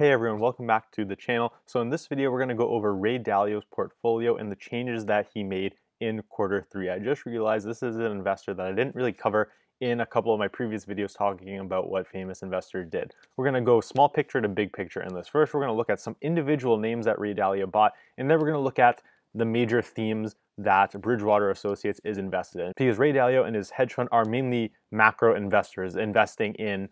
Hey everyone, welcome back to the channel. So in this video, we're going to go over Ray Dalio's portfolio and the changes that he made in Q3. I just realized this is an investor that I didn't really cover in a couple of my previous videos talking about what famous investor did. We're going to go small picture to big picture in this. First, we're going to look at some individual names that Ray Dalio bought, and then we're going to look at the major themes that Bridgewater Associates is invested in. Because Ray Dalio and his hedge fund are mainly macro investors investing in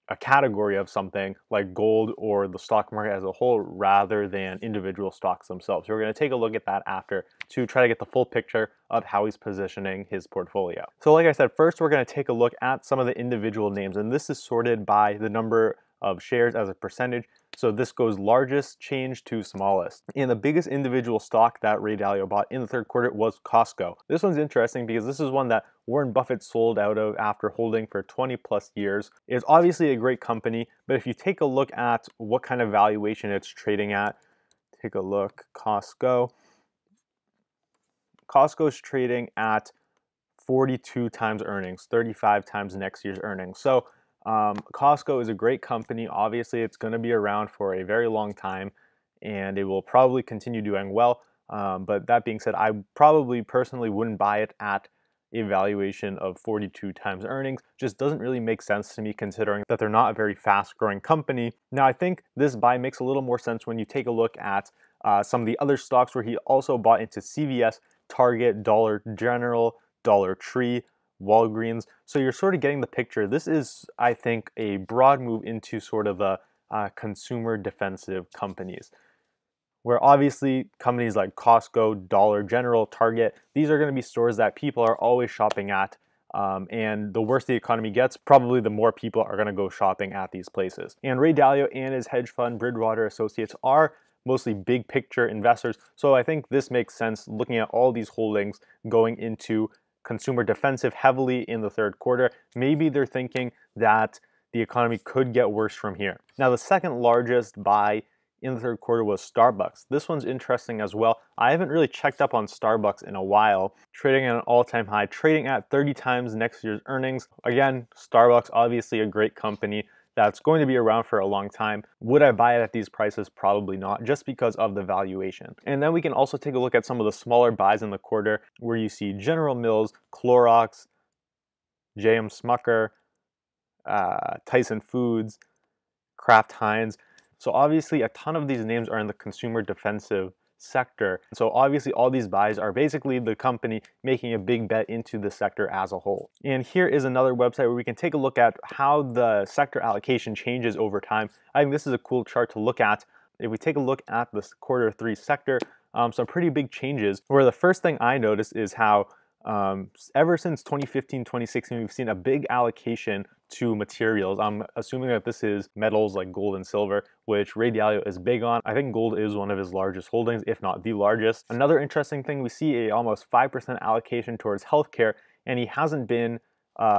a category of something like gold or the stock market as a whole rather than individual stocks themselves. So we're going to take a look at that after to try to get the full picture of how he's positioning his portfolio. So like I said, first we're going to take a look at some of the individual names, and this is sorted by the number of shares as a percentage. So this goes largest change to smallest. And the biggest individual stock that Ray Dalio bought in the third quarter was Costco. This one's interesting because this is one that Warren Buffett sold out of after holding for 20 plus years. It's obviously a great company, but if you take a look at what kind of valuation it's trading at, take a look, Costco. Costco is trading at 42 times earnings, 35 times next year's earnings. So Costco is a great company. Obviously, it's going to be around for a very long time, and it will probably continue doing well. But that being said, I probably personally wouldn't buy it at a valuation of 42 times earnings. Just doesn't really make sense to me considering that they're not a very fast-growing company. Now, I think this buy makes a little more sense when you take a look at some of the other stocks where he also bought into CVS, Target, Dollar General, Dollar Tree, Walgreens. So you're sort of getting the picture. This is, I think, a broad move into sort of a consumer defensive companies, where obviously companies like Costco, Dollar General, Target, these are going to be stores that people are always shopping at. And the worse the economy gets, probably the more people are going to go shopping at these places. And Ray Dalio and his hedge fund, Bridgewater Associates, are mostly big picture investors. So I think this makes sense looking at all these holdings going into consumer defensive heavily in the third quarter. Maybe they're thinking that the economy could get worse from here. Now, the second largest buy in the third quarter was Starbucks. This one's interesting as well. I haven't really checked up on Starbucks in a while. Trading at an all-time high, trading at 30 times next year's earnings. Again, Starbucks, obviously a great company that's going to be around for a long time. Would I buy it at these prices? Probably not, just because of the valuation. And then we can also take a look at some of the smaller buys in the quarter where you see General Mills, Clorox, J.M. Smucker, Tyson Foods, Kraft Heinz. So obviously a ton of these names are in the consumer defensive sector. So obviously all these buys are basically the company making a big bet into the sector as a whole. And here is another website where we can take a look at how the sector allocation changes over time. I think this is a cool chart to look at. If we take a look at the Q3 sector, some pretty big changes, where the first thing I noticed is how ever since 2015, 2016, we've seen a big allocation to materials. I'm assuming that this is metals like gold and silver, which Ray Dalio is big on. I think gold is one of his largest holdings, if not the largest. Another interesting thing, we see a almost 5% allocation towards healthcare, and he hasn't been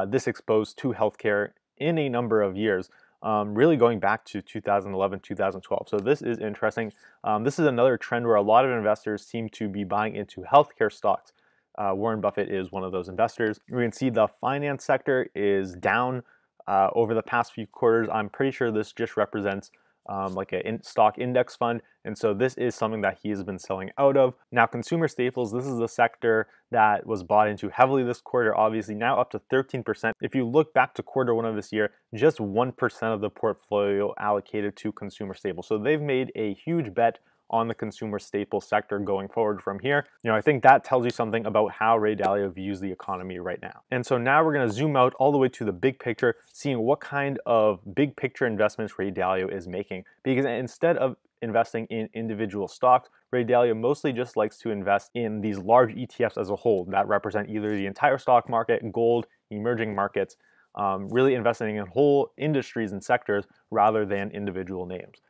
this exposed to healthcare in a number of years. Really going back to 2011, 2012. So this is interesting. This is another trend where a lot of investors seem to be buying into healthcare stocks. Warren Buffett is one of those investors. We can see the finance sector is down over the past few quarters. I'm pretty sure this just represents like a stock index fund, and so this is something that he has been selling out of. Now, consumer staples, this is the sector that was bought into heavily this quarter, obviously now up to 13%. If you look back to Q1 of this year, just 1% of the portfolio allocated to consumer staples. So they've made a huge bet on the consumer staple sector going forward from here. I think that tells you something about how Ray Dalio views the economy right now. And so now we're going to zoom out all the way to the big picture, seeing what kind of big picture investments Ray Dalio is making. Because instead of investing in individual stocks, Ray Dalio mostly just likes to invest in these large ETFs as a whole that represent either the entire stock market, gold, emerging markets, really investing in whole industries and sectors rather than individual names.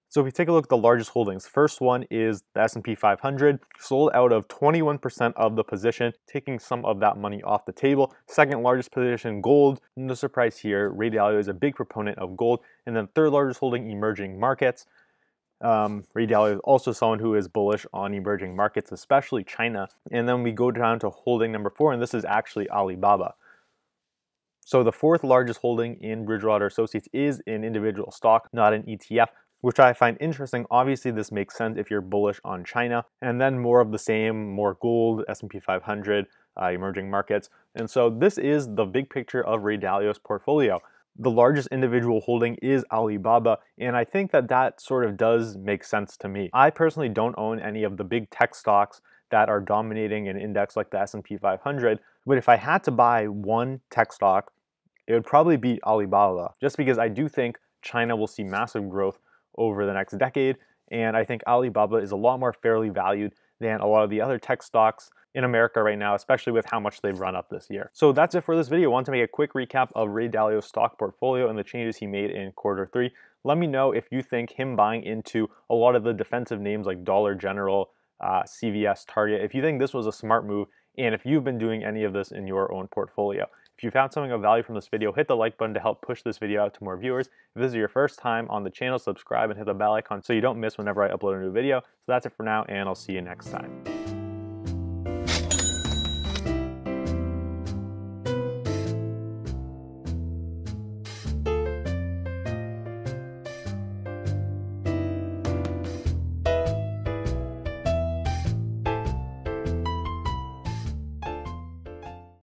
So if we take a look at the largest holdings, first one is the S&P 500, sold out of 21% of the position, taking some of that money off the table. Second largest position, gold. No surprise here, Ray Dalio is a big proponent of gold. And then third largest holding, emerging markets. Ray Dalio is also someone who is bullish on emerging markets, especially China. And then we go down to holding number 4, and this is actually Alibaba. So the fourth largest holding in Bridgewater Associates is an individual stock, not an ETF, which I find interesting. Obviously, this makes sense if you're bullish on China, and then more of the same, more gold, S&P 500, emerging markets. And so this is the big picture of Ray Dalio's portfolio. The largest individual holding is Alibaba, and I think that that sort of does make sense to me. I personally don't own any of the big tech stocks that are dominating an index like the S&P 500, but if I had to buy one tech stock, it would probably be Alibaba, just because I do think China will see massive growth over the next decade, and I think Alibaba is a lot more fairly valued than a lot of the other tech stocks in America right now, especially with how much they've run up this year. So that's it for this video. I want to make a quick recap of Ray Dalio's stock portfolio and the changes he made in Q3. Let me know if you think him buying into a lot of the defensive names like Dollar General, CVS, Target, if you think this was a smart move, and if you've been doing any of this in your own portfolio. If you found something of value from this video, hit the like button to help push this video out to more viewers. If this is your first time on the channel, subscribe and hit the bell icon so you don't miss whenever I upload a new video. So that's it for now, and I'll see you next time.